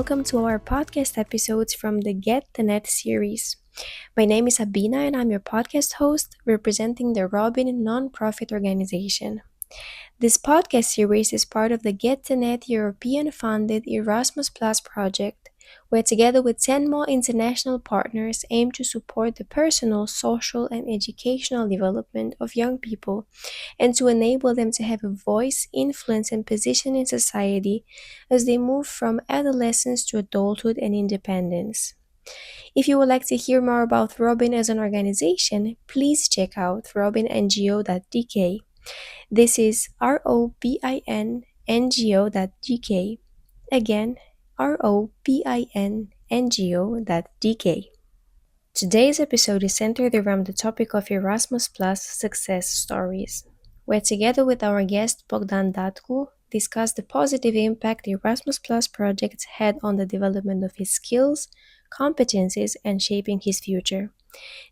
welcome to our podcast episodes from the GetTheNet series. My name is Abina and I'm your podcast host representing the Robin nonprofit organization. This podcast series is part of the GetTheNet European funded Erasmus Plus project, where together with 10 more international partners aim to support the personal, social, and educational development of young people and to enable them to have a voice, influence, and position in society as they move from adolescence to adulthood and independence. If you would like to hear more about Robin as an organization, please check out robinngo.dk. This is robinngo.dk. Again, robinngo.dk. Today's episode is centered around the topic of Erasmus Plus success stories, where together with our guest Bogdan discuss the positive impact the Erasmus Plus project had on the development of his skills, competencies, and shaping his future.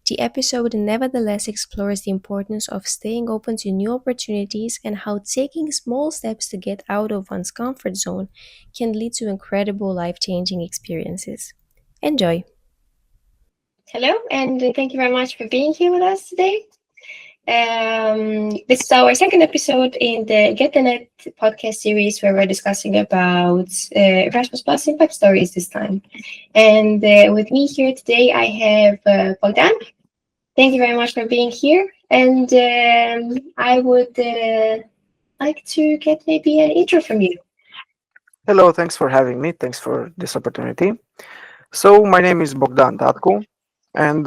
The episode nevertheless explores the importance of staying open to new opportunities and how taking small steps to get out of one's comfort zone can lead to incredible life-changing experiences. Enjoy! Hello, and thank you very much for being here with us today. This is our second episode in the GetTheNet podcast series where we're discussing about Erasmus Plus impact stories this time. And with me here today, I have Bogdan. Thank you very much for being here. And I would like to get maybe an intro from you. Hello, thanks for having me. Thanks for this opportunity. So, my name is Bogdan Tatko, and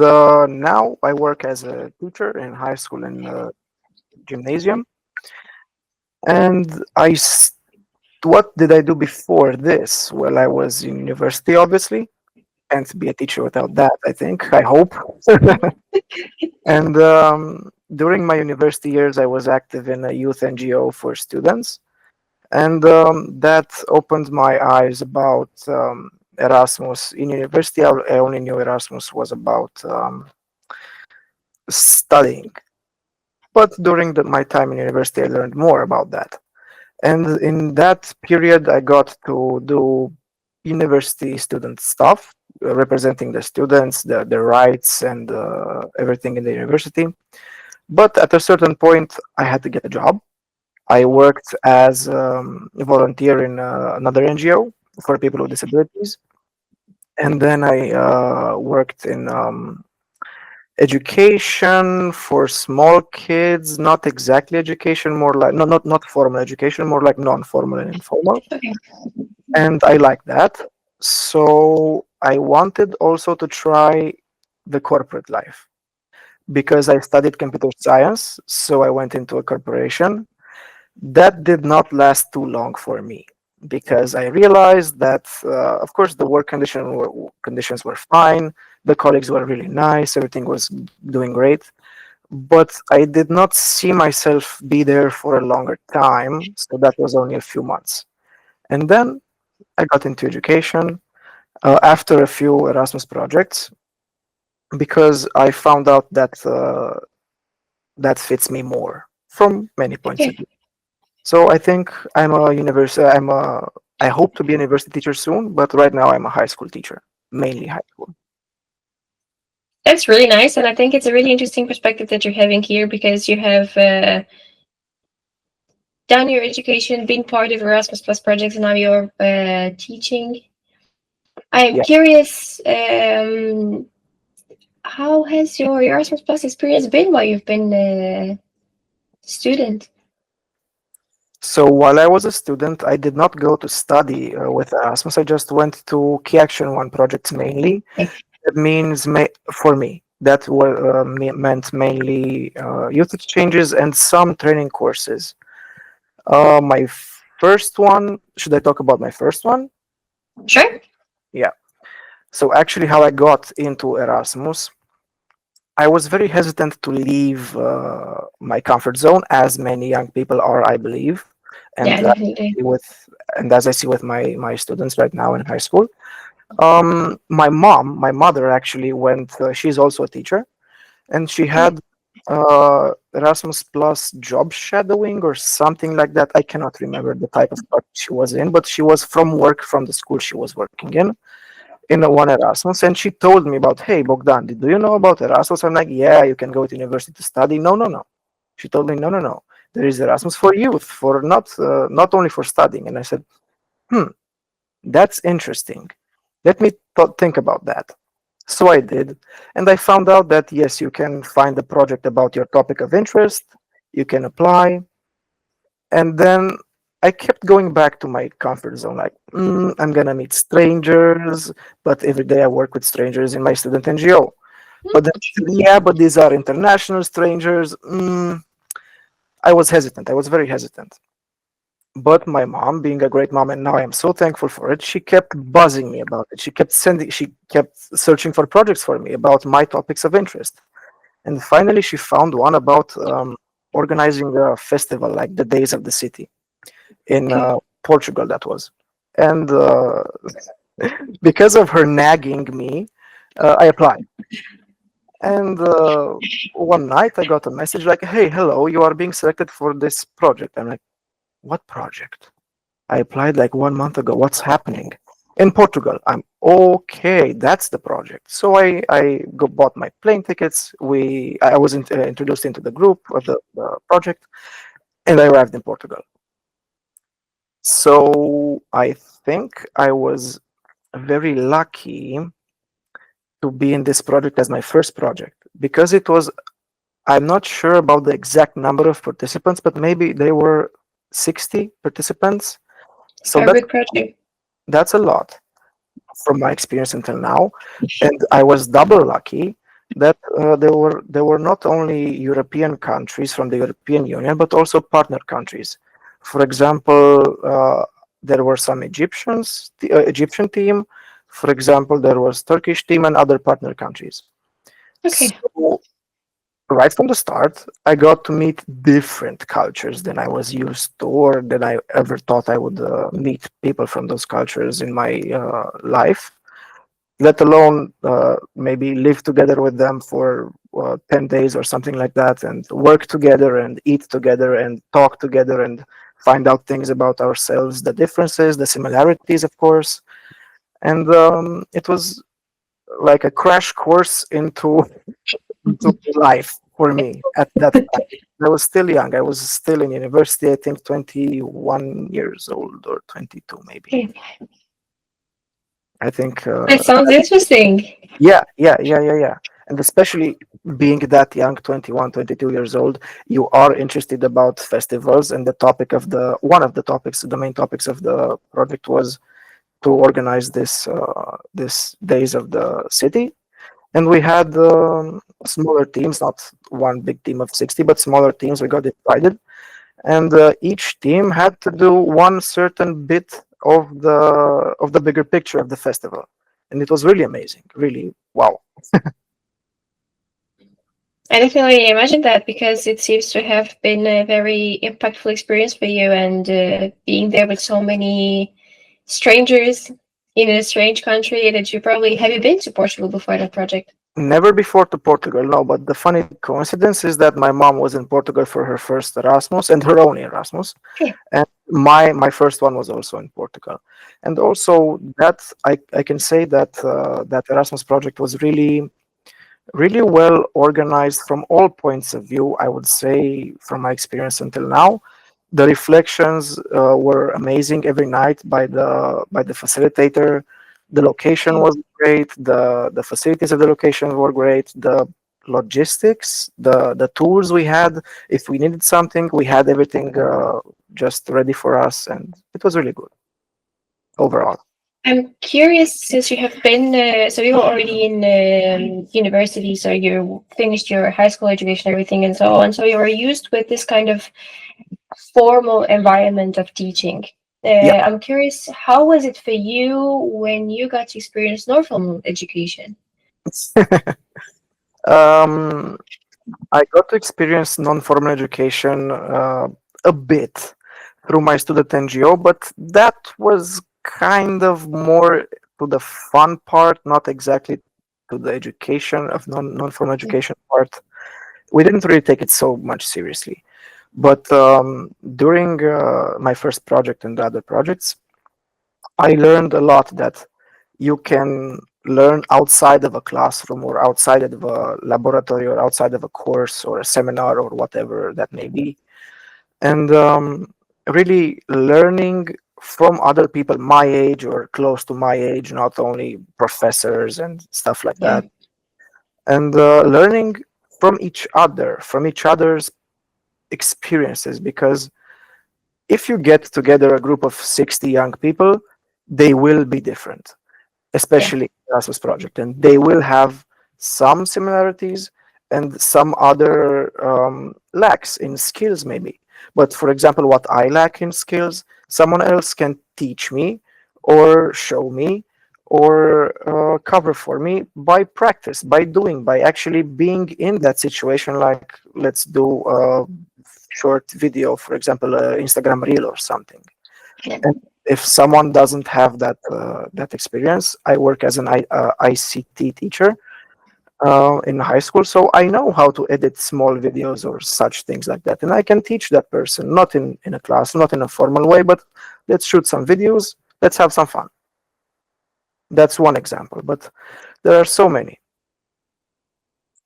now I work as a teacher in high school and gymnasium. And what did I do before this? Well, I was in university, obviously. Can't be a teacher without that, I hope. And during my university years, I was active in a youth NGO for students. And that opened my eyes about Erasmus. In university, I only knew Erasmus was about studying. But during my time in university, I learned more about that. And in that period, I got to do university student stuff, representing the students, their rights, and everything in the university. But at a certain point, I had to get a job. I worked as a volunteer in another NGO for people with disabilities. And then I worked in education for small kids, not exactly education, more like, no, not formal education, more like non-formal and informal. Okay. And I like that. So I wanted also to try the corporate life because I studied computer science. So I went into a corporation. That did not last too long for me because I realized that, of course, the work conditions were fine. The colleagues were really nice. Everything was doing great. But I did not see myself be there for a longer time. So that was only a few months. And then I got into education after a few Erasmus projects because I found out that that fits me more from many points of view. So I think I hope to be a university teacher soon, but right now I'm a high school teacher, mainly high school. That's really nice, and I think it's a really interesting perspective that you're having here because you have done your education, been part of Erasmus Plus projects, and now you're teaching. I'm curious, how has your Erasmus Plus experience been while you've been a student? So while I was a student, I did not go to study with Erasmus. I just went to Key Action 1 projects mainly. That means for me, that meant mainly youth exchanges and some training courses. My first one, should I talk about my first one? Sure. Yeah. So actually how I got into Erasmus, I was very hesitant to leave my comfort zone, as many young people are, I believe. And yeah, definitely. As I see with my students right now in high school. My mother actually went, she's also a teacher, and she had Erasmus Plus job shadowing or something like that. I cannot remember the type of project she was in, but she was from work from the school she was working in a one Erasmus, and she told me about, hey Bogdan, do you know about Erasmus? I'm like, yeah, you can go to university to study. No, no, no. She told me, no, no, no. There is Erasmus for youth, for not only for studying. And I said, hmm, that's interesting. Let me think about that. So I did, and I found out that yes, you can find a project about your topic of interest, you can apply, and then I kept going back to my comfort zone, like, I'm gonna meet strangers, but every day I work with strangers in my student NGO. But then, yeah, but these are international strangers. I was hesitant. I was very hesitant. But my mom, being a great mom, and now I am so thankful for it, she kept buzzing me about it. She kept searching for projects for me about my topics of interest. And finally, she found one about organizing a festival like the Days of the City in Okay. Portugal, that was. And because of her nagging me, I applied. And one night I got a message like, hey, hello, you are being selected for this project. I'm like, what project? I applied like 1 month ago. What's happening? In Portugal. I'm okay. That's the project. So bought my plane tickets. I was introduced into the group of the project, and I arrived in Portugal. So I think I was very lucky to be in this project as my first project because it was. I'm not sure about the exact number of participants, but maybe there were 60 participants. So A big project. that's a lot from my experience until now, and I was double lucky that there were not only European countries from the European Union, but also partner countries. For example, there were some Egyptian team. For example, there was Turkish team and other partner countries. Okay. So right from the start, I got to meet different cultures than I was used to, or than I ever thought I would meet people from those cultures in my life, let alone maybe live together with them for 10 days or something like that, and work together and eat together and talk together and find out things about ourselves, the differences, the similarities, of course. And it was like a crash course into life for me at that time. I was still young. I was still in university, I think 21 years old or 22 maybe. Okay. I think That sounds interesting. yeah. And especially being that young, 21, 22 years old, you are interested about festivals, and one of the topics, the main topics of the project was to organize this Days of the City. And we had smaller teams, not one big team of 60, but smaller teams. We got divided, and each team had to do one certain bit of the bigger picture of the festival, and it was really amazing. Really, wow. I definitely imagine that because it seems to have been a very impactful experience for you, and being there with so many strangers in a strange country that you probably have you been to Portugal before that project? Never before to Portugal, no. But the funny coincidence is that my mom was in Portugal for her first Erasmus and her only Erasmus, Okay. and my first one was also in Portugal. And also that I can say that that Erasmus project was really well organized from all points of view. I would say from my experience until now, the reflections were amazing every night by the facilitator. The location Okay. was great. The facilities of the location were great. The logistics, the tools we had. If we needed something, we had everything just ready for us, and it was really good overall. I'm curious since you have been, so you were already in university, so you finished your high school education, everything, and so on. So you were used with this kind of formal environment of teaching. Yeah. I'm curious, how was it for you when you got to experience non-formal education? um, I got to experience non-formal education a bit through my student NGO, but that was kind of more to the fun part, not exactly to the education of non-formal education part. we didn't really take it so much seriously. But during my first project and the other projects, I learned a lot that you can learn outside of a classroom or outside of a laboratory or outside of a course or a seminar or whatever that may be. And really learning from other people my age or close to my age, not only professors and stuff like Yeah. that, and learning from each other's experiences. Because if you get together a group of 60 young people, they will be different, Yeah. especially Erasmus project, and they will have some similarities and some other lacks in skills maybe. But for example, what I lack in skills, someone else can teach me or show me or cover for me by practice, by doing, by actually being in that situation. Like, let's do a short video, for example, Instagram reel or something. Yeah. And if someone doesn't have that experience, I work as an ICT teacher in high school, so I know how to edit small videos or such things like that, and I can teach that person, not in a class, not in a formal way, but let's shoot some videos, let's have some fun. That's one example, but there are so many.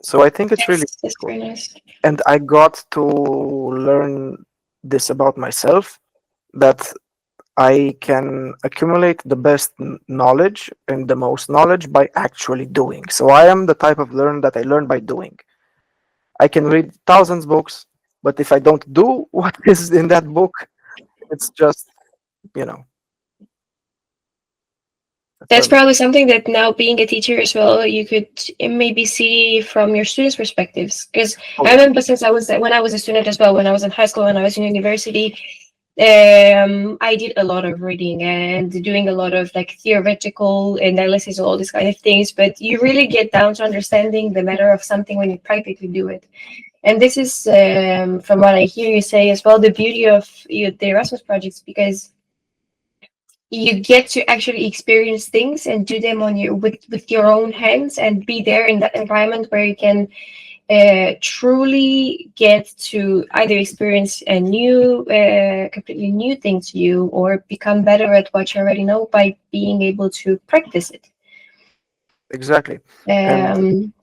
So I think it's really That's cool, very nice. and I got to learn this about myself, that I can accumulate the best knowledge and the most knowledge by actually doing. So I am the type of learner that I learn by doing. I can read thousands books, but if I don't do what is in that book, it's just, you know, that's That's what. probably something that now being a teacher as well, you could maybe see from your students' perspectives. Because Oh I yeah, remember since I was when I was a student as well, when I was in high school and I was in university, I did a lot of reading and doing a lot of like theoretical analysis, all these kind of things. But you really get down to understanding the matter of something when you practically do it. And this is, from what I hear you say as well, the beauty of the Erasmus projects, because you get to actually experience things and do them on your with your own hands and be there in that environment where you can truly get to either experience a new completely new thing to you or become better at what you already know by being able to practice it. exactly. And um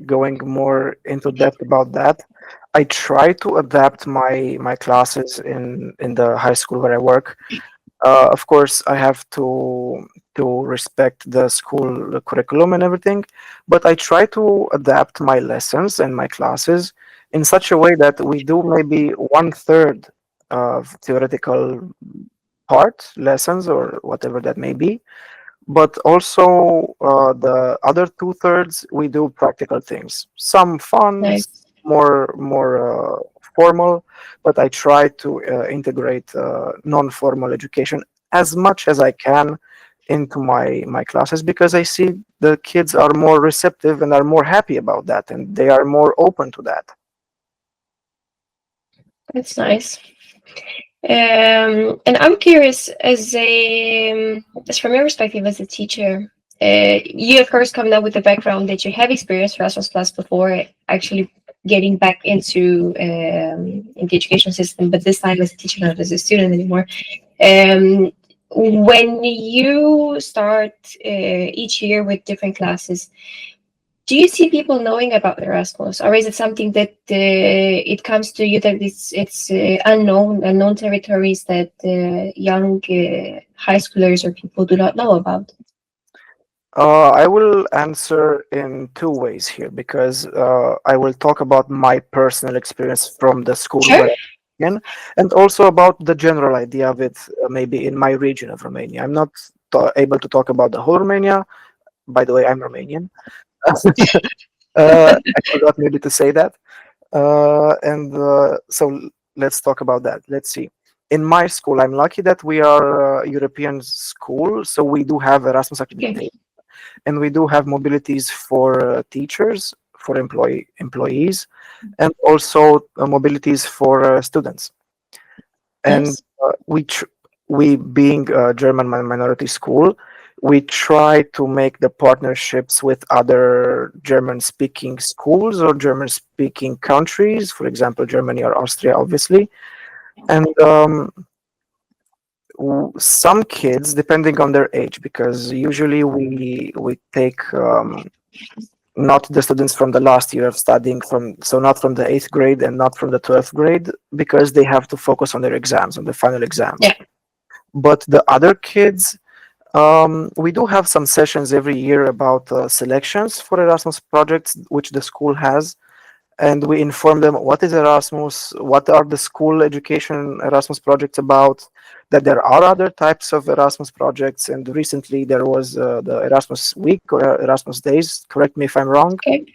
going more into depth about that, I try to adapt my classes in the high school where I work. Of course, I have to respect the school curriculum and everything, but I try to adapt my lessons and my classes in such a way that we do maybe one third of theoretical part lessons or whatever that may be, but also the other two thirds we do practical things, some fun, nice. more formal, but I try to integrate non-formal education as much as I can into my classes, because I see the kids are more receptive and are more happy about that, and they are more open to that. That's nice. And I'm curious, as from your perspective as a teacher, you of course come now with the background that you have experienced Erasmus Plus before actually getting back into the education system, but this time as a teacher, not as a student anymore. Um, when you start each year with different classes, do you see people knowing about Erasmus, or is it something that it comes to you that it's unknown territories that young high schoolers or people do not know about? I will answer in two ways here, because I will talk about my personal experience from the school Sure. where I'm in, and also about the general idea of it, maybe in my region of Romania. I'm not able to talk about the whole Romania. By the way, I'm Romanian. I forgot maybe to say that. And so let's talk about that. Let's see. In my school, I'm lucky that we are a European school, so we do have Erasmus Okay. accreditation, and we do have mobilities for teachers, for employees, and also mobilities for students. And Nice. we being a German minority school, We try to make the partnerships with other German speaking schools or German speaking countries, for example, Germany or Austria, obviously. And some kids, depending on their age, because usually we take not the students from the last year of studying from, so not from the 8th grade and not from the 12th grade, because they have to focus on their exams, on the final exams. Yeah. But the other kids, we do have some sessions every year about selections for Erasmus projects, which the school has. And we inform them what is Erasmus, what are the school education Erasmus projects about, that there are other types of Erasmus projects. And recently there was the Erasmus Week or Erasmus Days, correct me if I'm wrong. Okay.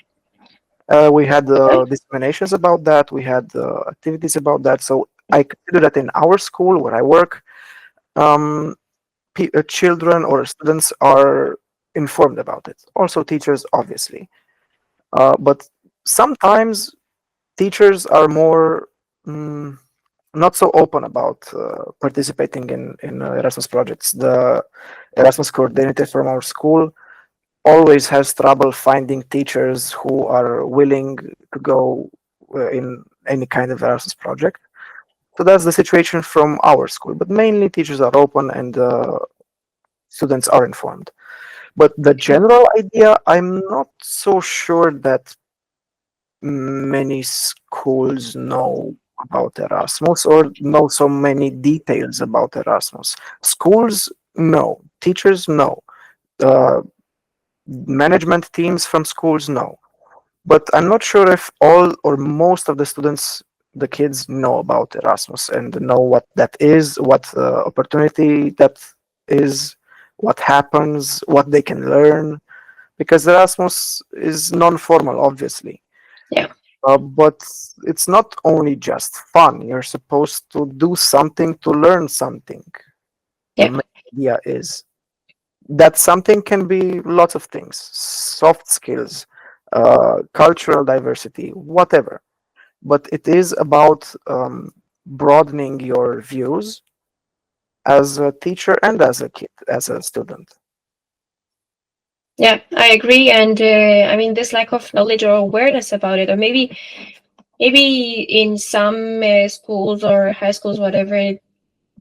We had Right. disseminations about that, we had activities about that. So I consider that in our school where I work, um, children or students are informed about it. Also teachers, obviously. But sometimes teachers are more not so open about participating in Erasmus projects. The Erasmus coordinator from our school always has trouble finding teachers who are willing to go in any kind of Erasmus project. So that's the situation from our school. But mainly teachers are open and students are informed. But the general idea, I'm not so sure that many schools know about Erasmus or know so many details about Erasmus. Schools know, teachers know, uh, management teams from schools know. But I'm not sure if all or most of the students, the kids, know about Erasmus and know what that is, what opportunity that is, what happens, what they can learn. Because Erasmus is non-formal, obviously. Yeah. But it's not only just fun. You're supposed to do something to learn something. The Yeah. main idea is that something can be lots of things, soft skills, cultural diversity, whatever. But it is about broadening your views as a teacher and as a kid, as a student. Yeah, I agree. And I mean, this lack of knowledge or awareness about it, or maybe in some schools or high schools, whatever,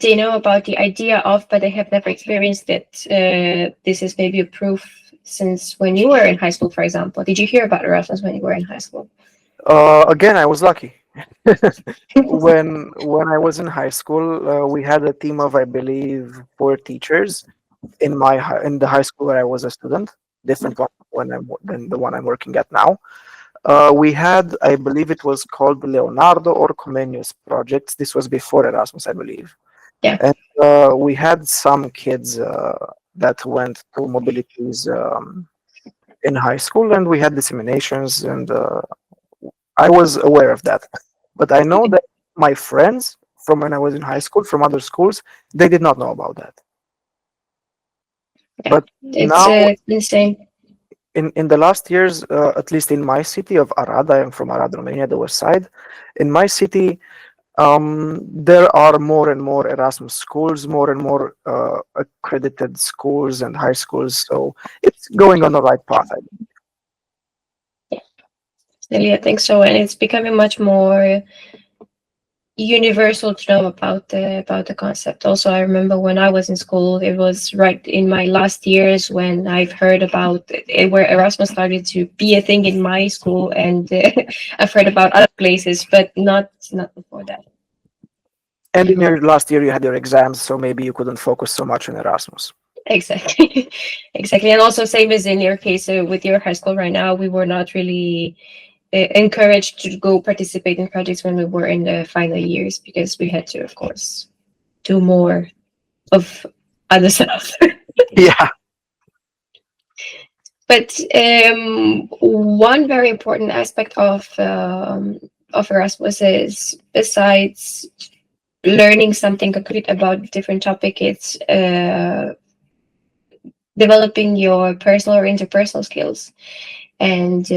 they know about the idea of, but they have never experienced it. This is maybe a proof since when you were in high school, for example. Did you hear about Erasmus when you were in high school? Again, I was lucky. When I was in high school, we had a team of, I believe, 4 teachers in the high school where I was a student, different one than the one I'm working at now. We had, I believe, it was called Leonardo or Comenius projects. This was before Erasmus, I believe, Yeah. and we had some kids that went to mobilities in high school, and we had disseminations, and I was aware of that. But I know that my friends from when I was in high school, from other schools, they did not know about that. Yeah. But It's now, insane. in the last years, at least in my city of Arad, I am from Arad, Romania, the west side. In my city, there are more and more Erasmus schools, more and more accredited schools and high schools. So it's going on the right path. Really, I think so. And it's becoming much more universal to know about the concept. Also, I remember when I was in school, it was right in my last years when I've heard about it, where Erasmus started to be a thing in my school, and I've heard about other places, but not before that. And in your last year, you had your exams, so maybe you couldn't focus so much on Erasmus. Exactly, exactly. And also, same as in your case with your high school right now, we were not really encouraged to go participate in projects when we were in the final years because we had to, of course, do more of other stuff. Yeah. But one very important aspect of Erasmus is, besides learning something concrete about different topic, it's developing your personal or interpersonal skills, and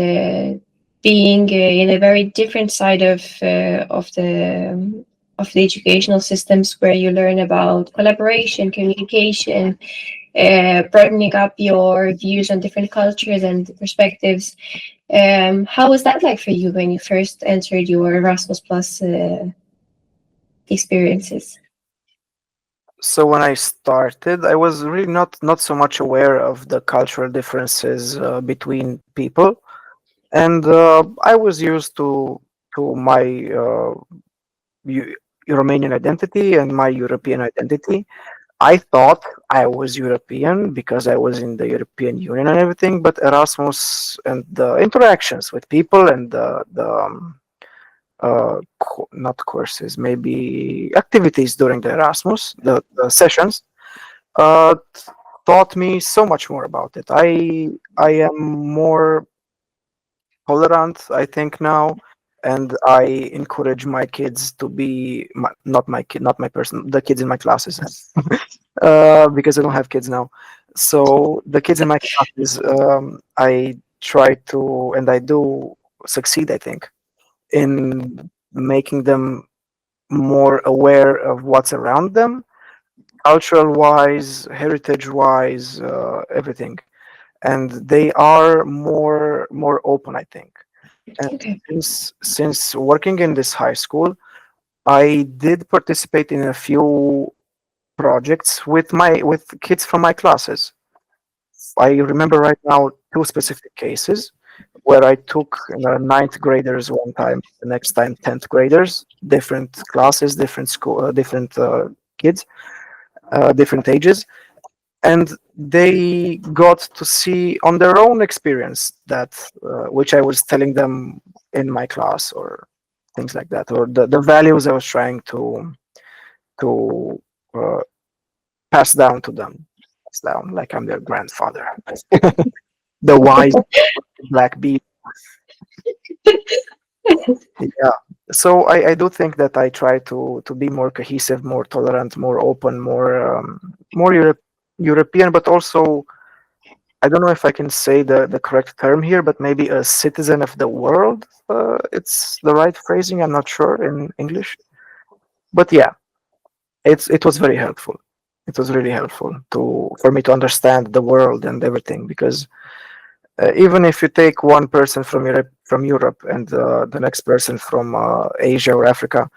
being in a very different side of the educational systems, where you learn about collaboration, communication, broadening up your views on different cultures and perspectives. How was that like for you when you first entered your Erasmus Plus experiences? So when I started, I was really not so much aware of the cultural differences between people, and I was used to my Eu- Romanian identity and my European identity. I thought I was European because I was in the European Union and everything, but Erasmus and the interactions with people and not courses, maybe activities during the Erasmus, the sessions, uh, taught me so much more about it. I am more tolerant, I think now, and I encourage my kids to be not my kid, not my person, the kids in my classes, because I don't have kids now. So the kids in my classes, I try to, and I do succeed, I think, in making them more aware of what's around them, cultural wise, heritage wise, everything. And they are more open, I think. And Okay. since working in this high school, I did participate in a few projects with kids from my classes. I remember right now two specific cases where I took ninth graders one time, the next time 10th graders, different classes, different school, different kids, different ages, and they got to see on their own experience that which I was telling them in my class or things like that, or the values I was trying to uh, pass down to them, pass down like I'm their grandfather, the wise black bee. Yeah. So I do think that I try to be more cohesive, more tolerant, more open, more European, but also I don't know if I can say the correct term here, but maybe a citizen of the world. It's the right phrasing. I'm not sure in English, but yeah, it was very helpful. It was really helpful to for me to understand the world and everything because even if you take one person from Europe and the next person from Asia or Africa,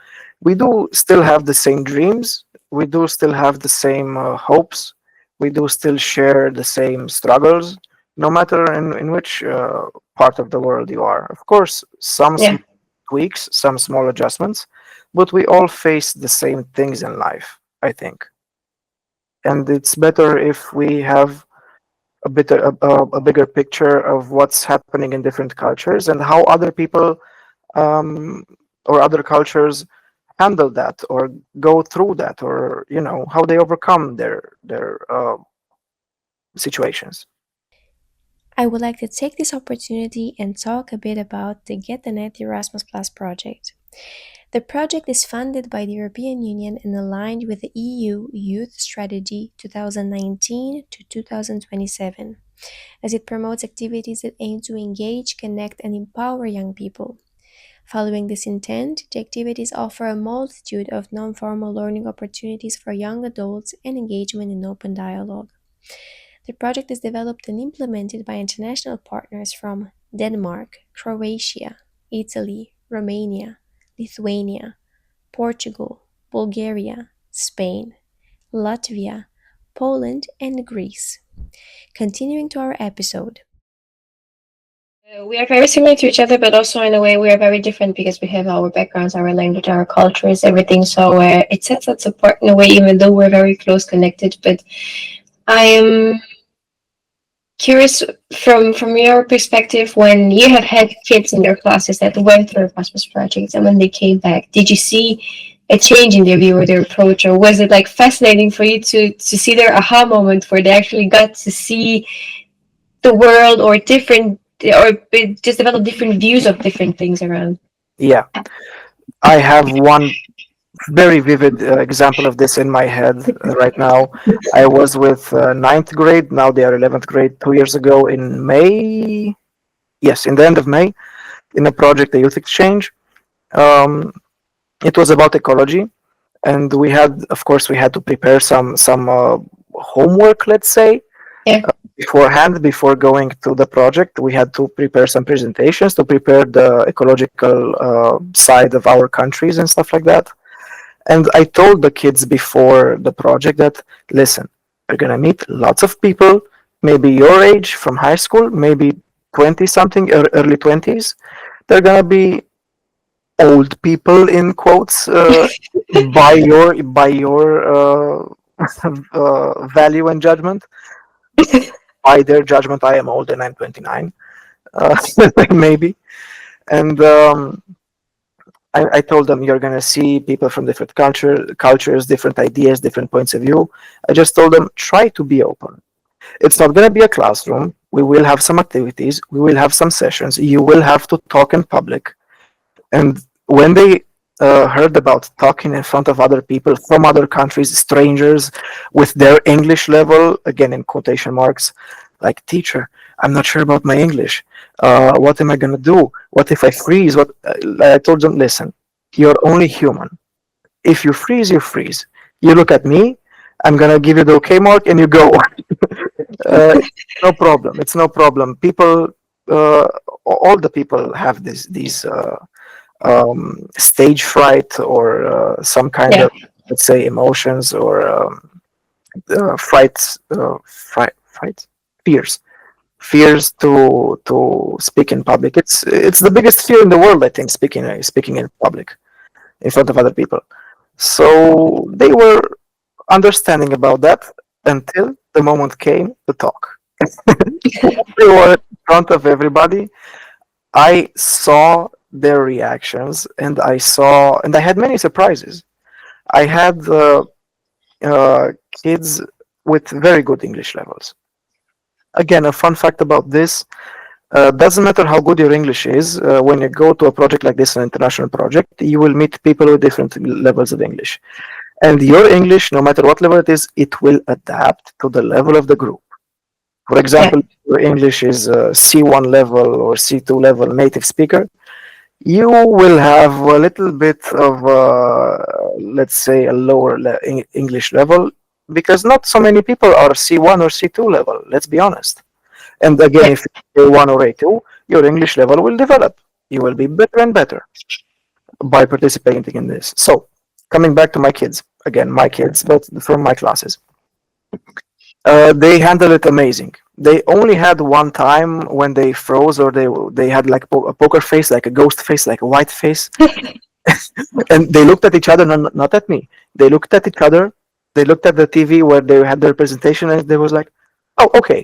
we do still have the same dreams. We do still have the same hopes. We do still share the same struggles, no matter in which part of the world you are. Of course, some Yeah. small tweaks, some small adjustments, but we all face the same things in life, I think. And it's better if we have a bigger picture of what's happening in different cultures and how other people um, or other cultures handle that or go through that or how they overcome their situations. I would like to take this opportunity and talk a bit about the GetTheNet Erasmus Plus project. The project is funded by the European Union and aligned with the EU Youth Strategy 2019 to 2027, as it promotes activities that aim to engage, connect, and empower young people. Following this intent, the activities offer a multitude of non formal learning opportunities for young adults and engagement in open dialogue. The project is developed and implemented by international partners from Denmark, Croatia, Italy, Romania, Lithuania, Portugal, Bulgaria, Spain, Latvia, Poland, and Greece. Continuing to our episode. We are very similar to each other, but also in a way we are very different because we have our backgrounds, our language, our cultures, everything. So it sets us apart in a way, even though we're very close connected. But I am curious from your perspective when you have had kids in your classes that went through Erasmus projects and when they came back, did you see a change in their view or their approach, or was it like fascinating for you to see their aha moment where they actually got to see the world or different or just develop different views of different things around? Yeah, I have one very vivid example of this in my head right now. I was with ninth grade. Now they are 11th grade. 2 years ago in May. Yes, in the end of May, in a project, a youth exchange. Um, it was about ecology, and we had, of course, we had to prepare some homework, let's say. Yeah. Beforehand, before going to the project, we had to prepare some presentations to prepare the ecological side of our countries and stuff like that. And I told the kids before the project that, listen, you're going to meet lots of people, maybe your age from high school, maybe 20 something, early 20s. They're going to be old people, in quotes, by your value and judgment. By their judgment, I am old and I'm 29, uh, maybe. And I told them you're gonna see people from different cultures, different ideas, different points of view. I just told them try to be open. It's not gonna be a classroom. We will have some activities. We will have some sessions. You will have to talk in public. And when they heard about talking in front of other people from other countries, strangers, with their English level, again in quotation marks, like, teacher, I'm not sure about my English. What am I going to do? What if I freeze? What I told them, listen, you're only human. If you freeze, you freeze. You look at me, I'm going to give you the okay mark, and you go. No problem. It's no problem. People, uh, all the people have these stage fright or some kind Yeah. of, let's say, emotions or frights, fears, to speak in public. It's the biggest fear in the world, I think, speaking in public in front of other people. So they were understanding about that until the moment came to talk. They were in front of everybody. I saw their reactions, and I had many surprises. I had kids with very good English levels. Again, a fun fact about this: doesn't matter how good your English is. When you go to a project like this, an international project, you will meet people with different levels of English. And your English, no matter what level it is, it will adapt to the level of the group. For Yeah. example, your English is C1 level or C2 level native speaker. You will have a little bit of, let's say, a lower English level because not so many people are C1 or C2 level, let's be honest. And again, Yeah. if you're A1 or A2, your English level will develop. You will be better and better by participating in this. So, coming back to my kids, again, my kids, but from my classes, they handled it amazing. They only had one time when they froze or they had like a poker face, like a ghost face, like a white face, and they looked at each other, not at me. They looked at each other. They looked at the TV where they had their presentation, and they was like, "Oh, okay,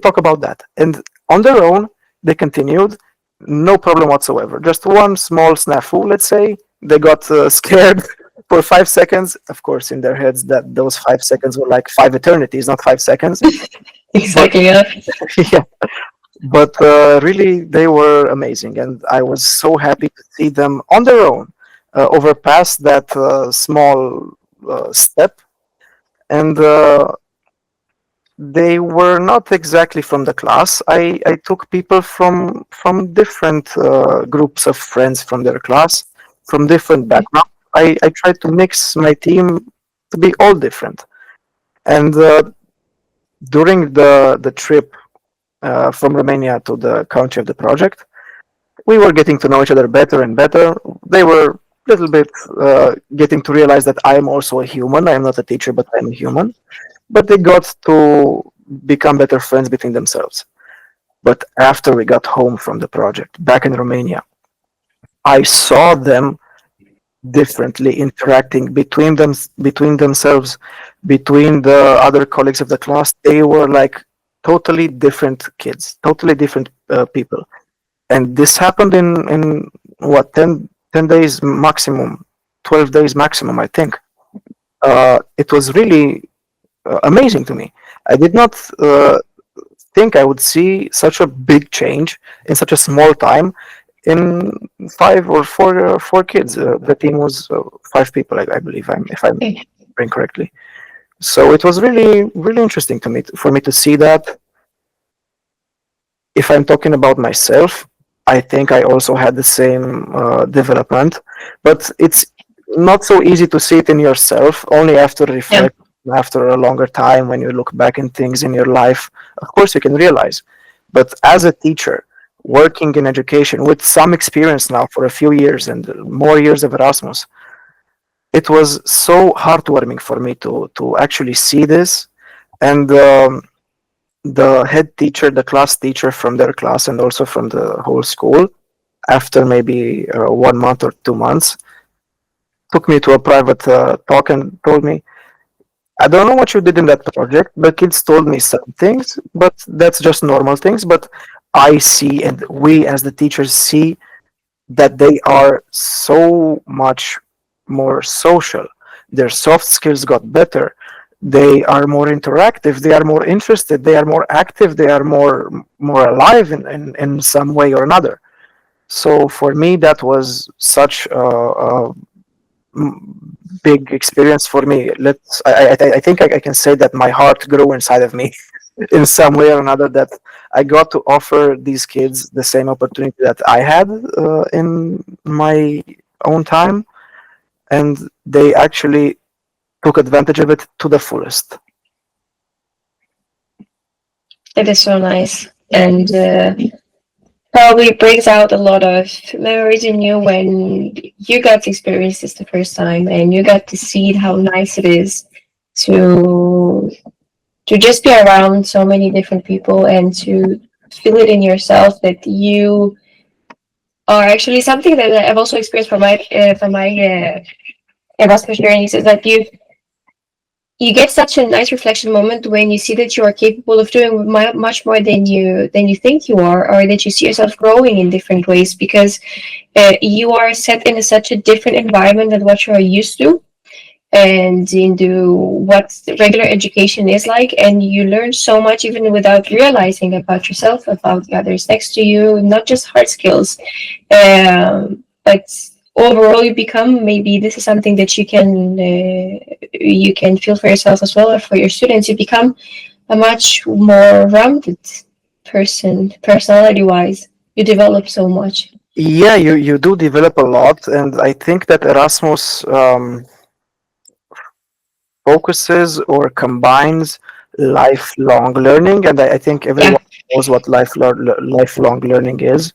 talk about that." And on their own, they continued, no problem whatsoever. Just one small snafu, let's say. They got scared for 5 seconds. Of course, in their heads, that those 5 seconds were like 5 eternities, not 5 seconds. But Exactly. Yeah. yeah, but really, they were amazing, and I was so happy to see them on their own overpass that small step. And they were not exactly from the class. I took people from different groups of friends from their class, from different backgrounds. I tried to mix my team to be all different. And during the trip from Romania to the country of the project, we were getting to know each other better and better. They were a little bit getting to realize that I am also a human. I am not a teacher, but I'm a human. But they got to become better friends between themselves. But after we got home from the project back in Romania, I saw them differently interacting between themselves, between the other colleagues of the class. They were like totally different kids, totally different people. And this happened in what, 10 days maximum, 12 days maximum, I think. It was really amazing to me. I did not think I would see such a big change in such a small time in five or four kids. The team was 5 people, I believe, if I'm Okay. remembering correctly. So it was really interesting to me for me to see that. If I'm talking about myself, I think I also had the same development, but it's not so easy to see it in yourself. Only after Yeah. reflect. after a longer time, when you look back in things in your life, of course you can realize. But as a teacher, working in education with some experience now for a few years and more years of Erasmus, it was so heartwarming for me to actually see this. And the head teacher, the class teacher from their class, and also from the whole school, after maybe 1 month or 2 months, took me to a private talk and told me, I don't know what you did in that project. The kids told me some things, but that's just normal things. But I see, and we as the teachers see, that they are so much more social. Their soft skills got better. They are more interactive. They are more interested. They are more active. They are more alive in some way or another. So for me, that was such a big experience for me. I think I can say that my heart grew inside of me in some way or another, that I got to offer these kids the same opportunity that I had in my own time, and they actually took advantage of it to the fullest. It is so nice. And probably brings out a lot of memories in you when you got to experience this the first time and you got to see how nice it is to just be around so many different people and to feel it in yourself that you are actually something that I've also experienced from my Erasmus journeys, is that you get such a nice reflection moment when you see that you are capable of doing much more than you think you are, or that you see yourself growing in different ways, because you are set in such a different environment than what you are used to and into what regular education is like, and you learn so much even without realizing about yourself, about the others next to you, not just hard skills, but overall you become, maybe this is something that you can feel for yourself as well, or for your students, you become a much more rounded person, personality wise. You develop so much. Yeah, you do develop a lot, and I think that Erasmus focuses or combines lifelong learning, and I think Yeah, everyone knows what lifelong learning is,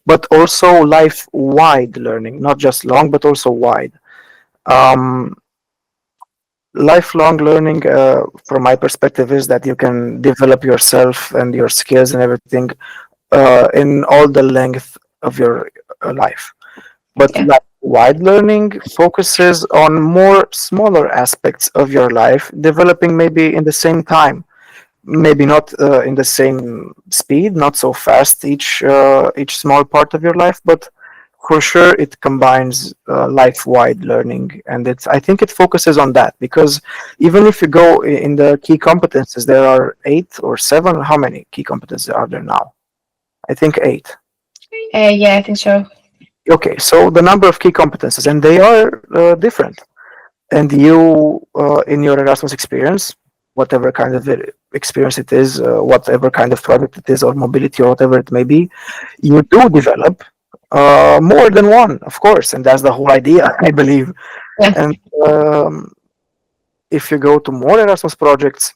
but also life-wide learning, not just long, but also wide. Um, Lifelong learning, from my perspective, is that you can develop yourself and your skills and everything in all the length of your life. But yeah, wide learning focuses on more smaller aspects of your life, developing maybe in the same time, maybe not in the same speed, not so fast each small part of your life, but for sure it combines life-wide learning, and it's I think it focuses on that, because even if you go in the key competences, there are 8 or 7. How many key competences are there now? I think 8. yeah, I think so. Okay, so the number of key competences, and they are different. And you, in your Erasmus experience, whatever kind of experience it is, whatever kind of project it is, or mobility, or whatever it may be, you do develop more than one, of course, and that's the whole idea, I believe. Yeah, And if you go to more Erasmus projects,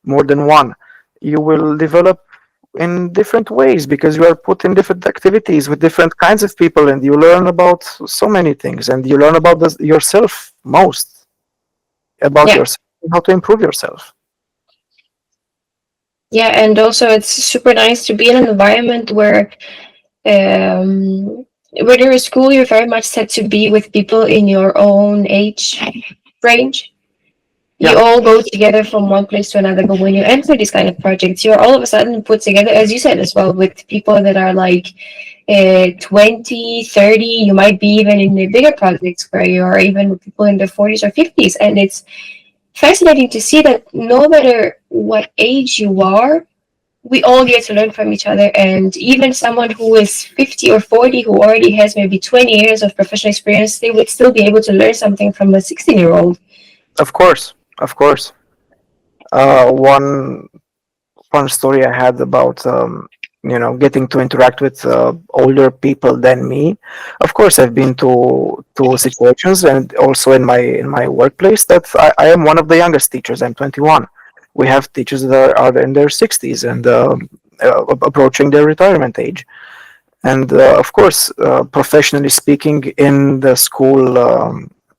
more than one, you will develop in different ways, because you are put in different activities with different kinds of people, and you learn about so many things, and you learn about yourself most, about yeah. yourself, and how to improve yourself. Yeah, and also it's super nice to be in an environment where when you're in school, you're very much set to be with people in your own age range. You Yeah, all go together from one place to another, but when you enter these kind of projects, you're all of a sudden put together, as you said as well, with people that are like 20, 30. You might be even in the bigger projects where you are even with people in their 40s or 50s. And it's fascinating to see that no matter what age you are, we all get to learn from each other. And even someone who is 50 or 40, who already has maybe 20 years of professional experience, they would still be able to learn something from a 16-year-old. of course, of course. One fun story I had about getting to interact with older people than me. Of course, I've been to situations, and also in my workplace, that I am one of the youngest teachers. I'm 21. We have teachers that are in their 60s and approaching their retirement age. And of course, professionally speaking, in the school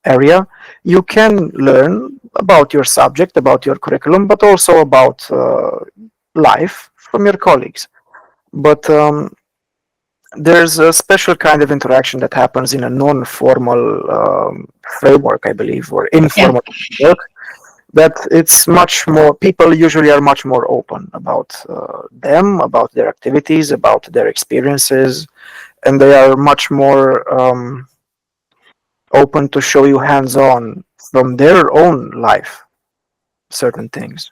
area, you can learn about your subject, about your curriculum, but also about life from your colleagues. But there's a special kind of interaction that happens in a non-formal framework, I believe, or Yeah. informal work, that it's much more, people usually are much more open about them, about their activities, about their experiences, and they are much more open to show you hands-on from their own life certain things.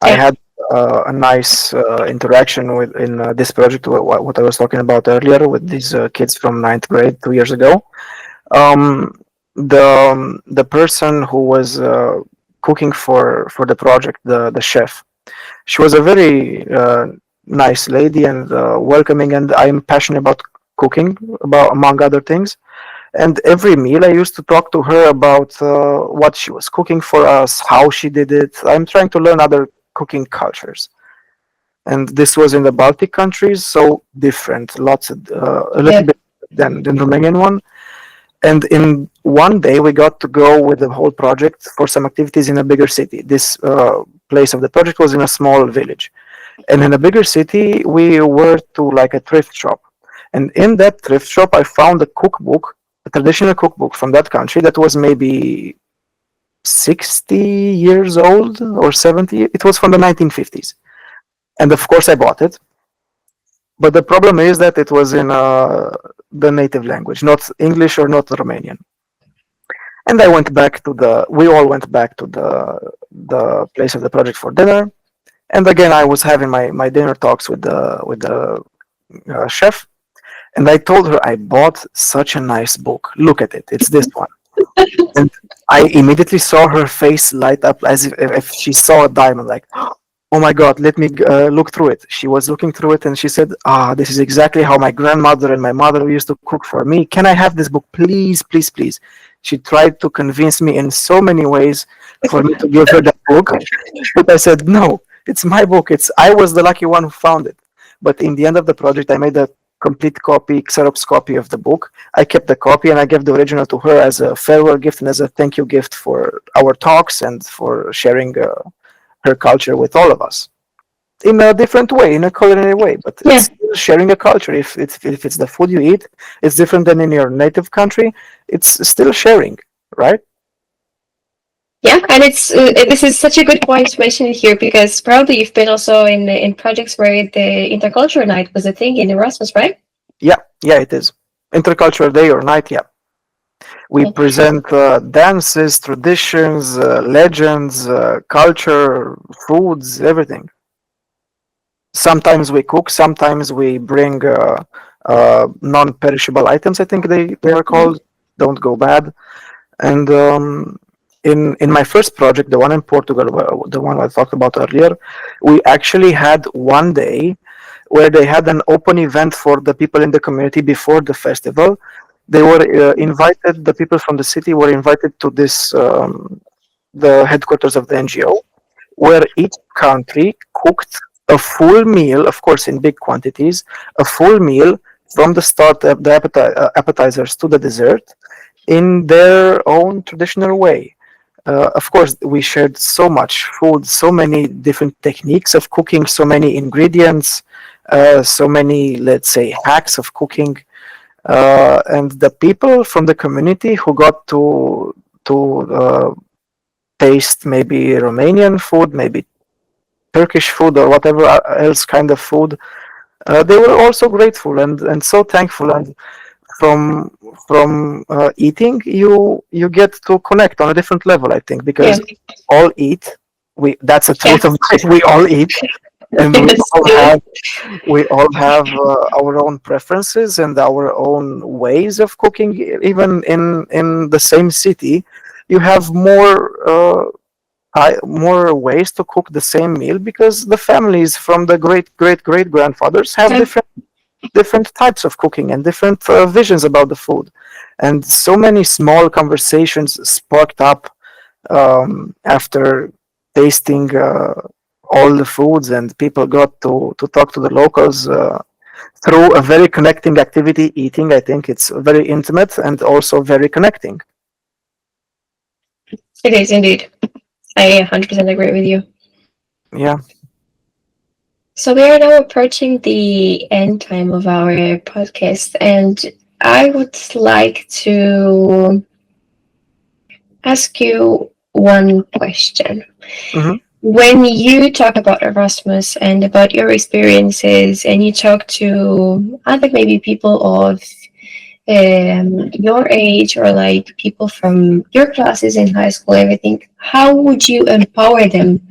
I Yeah. had a nice interaction with in this project, what I was talking about earlier, with these kids from ninth grade 2 years ago. Um, the person who was cooking for the project, the chef, she was a very nice lady and welcoming, and I'm passionate about cooking, about among other things. And every meal, I used to talk to her about what she was cooking for us, how she did it. I'm trying to learn other cooking cultures, and this was in the Baltic countries, so different, lots of a little Yeah. bit than Romanian one. And in one day, we got to go with the whole project for some activities in a bigger city. This place of the project was in a small village, and in a bigger city, we were to like a thrift shop. And in that thrift shop, I found a cookbook, a traditional cookbook from that country that was maybe 60 years old or 70. It was from the 1950s. And of course, I bought it. But the problem is that it was in the native language, not English or not Romanian. And we all went back to the place of the project for dinner. And again, I was having my dinner talks with the chef. And I told her I bought such a nice book. Look at it. It's this one. And I immediately saw her face light up as if she saw a diamond. Like, oh my God, let me look through it. She was looking through it and she said, this is exactly how my grandmother and my mother used to cook for me. Can I have this book? Please, please, please. She tried to convince me in so many ways for me to give her that book. But I said, no, it's my book. I was the lucky one who found it. But in the end of the project, I made a complete copy, Xerox copy of the book. I kept the copy and I gave the original to her as a farewell gift and as a thank you gift for our talks and for sharing her culture with all of us in a different way, in a culinary way. But Yeah. it's still sharing a culture. If it's the food you eat, it's different than in your native country. It's still sharing, right? Yeah, and it's this is such a good point to mention it here because probably you've been also in projects where the intercultural night was a thing in Erasmus, right? Yeah, yeah, it is. Intercultural day or night, yeah. We Yeah. present dances, traditions, legends, culture, foods, everything. Sometimes we cook, sometimes we bring non-perishable items. I think they are Mhm. called. Don't go bad. And in my first project, the one in Portugal, the one I talked about earlier, we actually had one day where they had an open event for the people in the community before the festival. They were invited. The people from the city were invited to this the headquarters of the NGO, where each country cooked a full meal, of course in big quantities, a full meal from the start of the appetizers to the dessert in their own traditional way. Of course, we shared so much food, so many different techniques of cooking, so many ingredients, so many, let's say, hacks of cooking, and the people from the community who got to taste maybe Romanian food, maybe Turkish food, or whatever else kind of food, they were also grateful and so thankful. And from eating, you get to connect on a different level, I think, Yeah. because all eat. That's a Yeah. truth of life. We all eat, and we Yes. all have our own preferences and our own ways of cooking. Even in the same city, you have more more ways to cook the same meal because the families from the great grandfathers have Yeah. different types of cooking and different visions about the food, and so many small conversations sparked up after tasting all the foods, and people got to talk to the locals through a very connecting activity, eating. I think it's very intimate and also very connecting. It is indeed. I 100% agree with you. Yeah. So we are now approaching the end time of our podcast, and I would like to ask you one question. Hmm. When you talk about Erasmus and about your experiences, and you talk to other maybe people of your age or like people from your classes in high school, everything, how would you empower them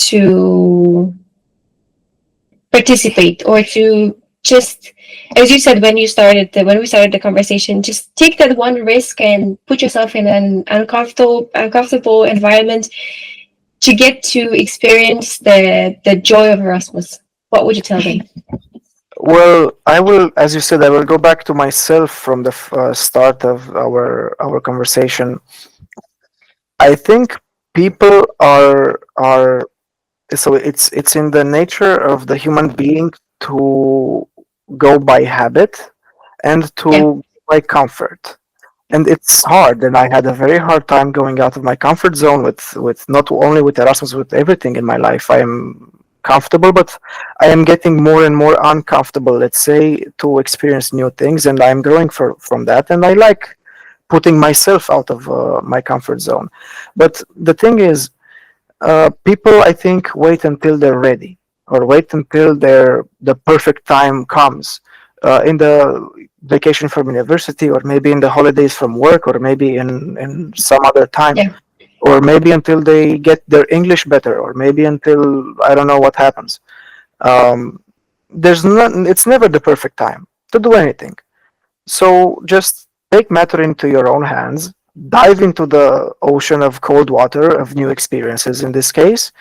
to participate or to just, as you said when when we started the conversation, just take that one risk and put yourself in an uncomfortable environment to get to experience the joy of Erasmus? What would you tell them? Well, I will, as you said, I will go back to myself from the start of our conversation. I think people are so it's in the nature of the human being to go by habit and Yeah, to by comfort. And it's hard, and I had a very hard time going out of my comfort zone with not only with Erasmus, with everything in my life. I am comfortable, but I am getting more and more uncomfortable, let's say, to experience new things, and I'm growing from that, and I like putting myself out of my comfort zone. But the thing is, people, I think, wait until they're ready, or wait until the perfect time comes. In the vacation from university, or maybe in the holidays from work, or maybe in some other time, yeah, or maybe until they get their English better, or maybe until I don't know what happens. Um, there's not. It's never the perfect time to do anything. So just take matter into your own hands. Dive into the ocean of cold water of new experiences in this case,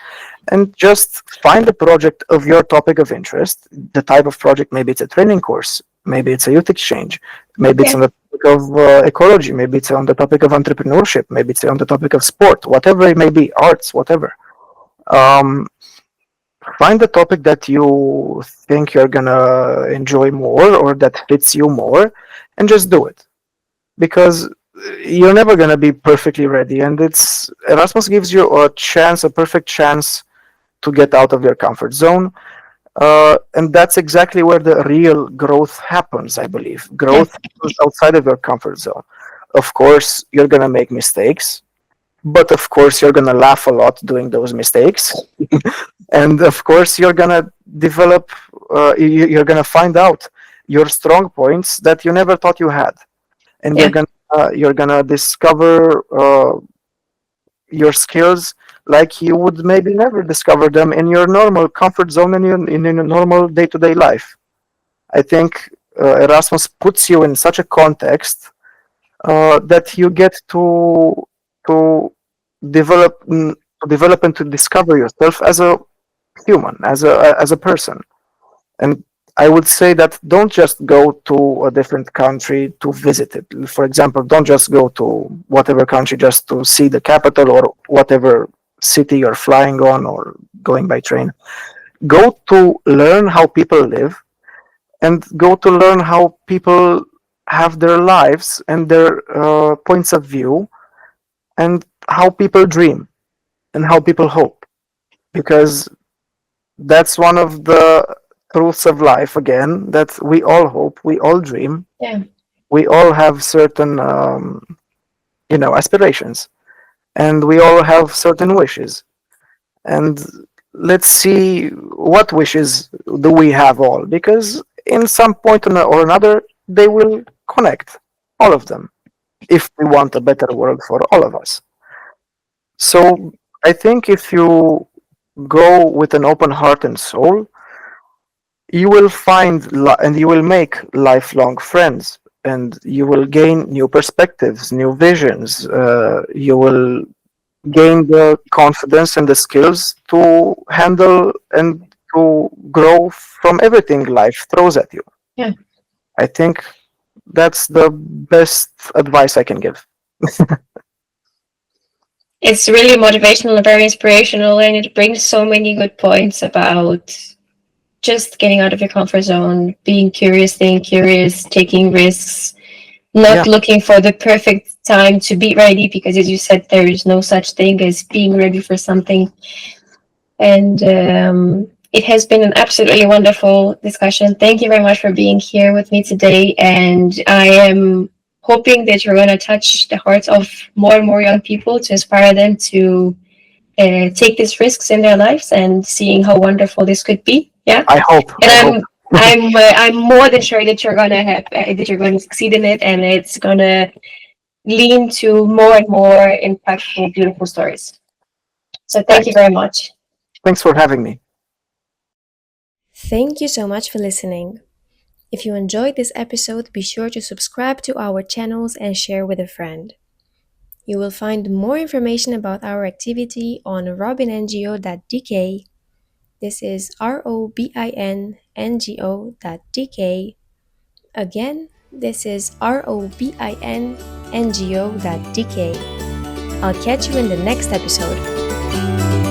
and just find a project of your topic of interest. The type of project, maybe it's a training course, maybe it's a youth exchange, maybe it's yeah, on the topic of ecology, maybe it's on the topic of entrepreneurship, maybe it's on the topic of sport, whatever it may be, arts, whatever. Um, Find the topic that you think you're gonna enjoy more or that fits you more, and just do it, because you're never gonna be perfectly ready, and it's Erasmus gives you a chance, a perfect chance to get out of your comfort zone. And that's exactly where the real growth happens, I believe. yeah, Growth happens outside of your comfort zone. Of course, you're going to make mistakes, but of course, you're going to laugh a lot doing those mistakes. And of course, you're going to develop, you're going to find out your strong points that you never thought you had. And yeah, you're gonna discover your skills like you would maybe never discover them in your normal comfort zone in your normal day-to-day life. I think Erasmus puts you in such a context that you get to develop to develop and to discover yourself as a human, as a person. And I would say that don't just go to a different country to visit it. For example, don't just go to whatever country just to see the capital or whatever city you're flying on or going by train. Go to learn how people live, and go to learn how people have their lives and their points of view, and how people dream and how people hope. Because that's one of the truths of life, again, that we all hope, we all dream, yeah, we all have certain aspirations, and we all have certain wishes. And let's see what wishes do we have all, because in some point or another they will connect, all of them, if we want a better world for all of us. So I think if you go with an open heart and soul, you will find and you will make lifelong friends, and you will gain new perspectives, new visions. You will gain the confidence and the skills to handle and to grow from everything life throws at you. Yeah. I think that's the best advice I can give. It's really motivational and very inspirational, and it brings so many good points about just getting out of your comfort zone, being curious, staying curious, taking risks, not Yeah, looking for the perfect time to be ready, because as you said, there is no such thing as being ready for something. And it has been an absolutely wonderful discussion. Thank you very much for being here with me today. And I am hoping that you're going to touch the hearts of more and more young people to inspire them to take these risks in their lives and seeing how wonderful this could be. Yeah. I hope. And I hope. I'm more than sure that you're gonna have that you're going to succeed in it, and it's gonna lean to more and more impactful, beautiful stories. So thank you Thanks. very much. Thanks for having me. Thank you so much for listening. If you enjoyed this episode, be sure to subscribe to our channels and share with a friend. You will find more information about our activity on robinngo.dk. This is robinngo.dk. Again, this is robinngo.dk. I'll catch you in the next episode.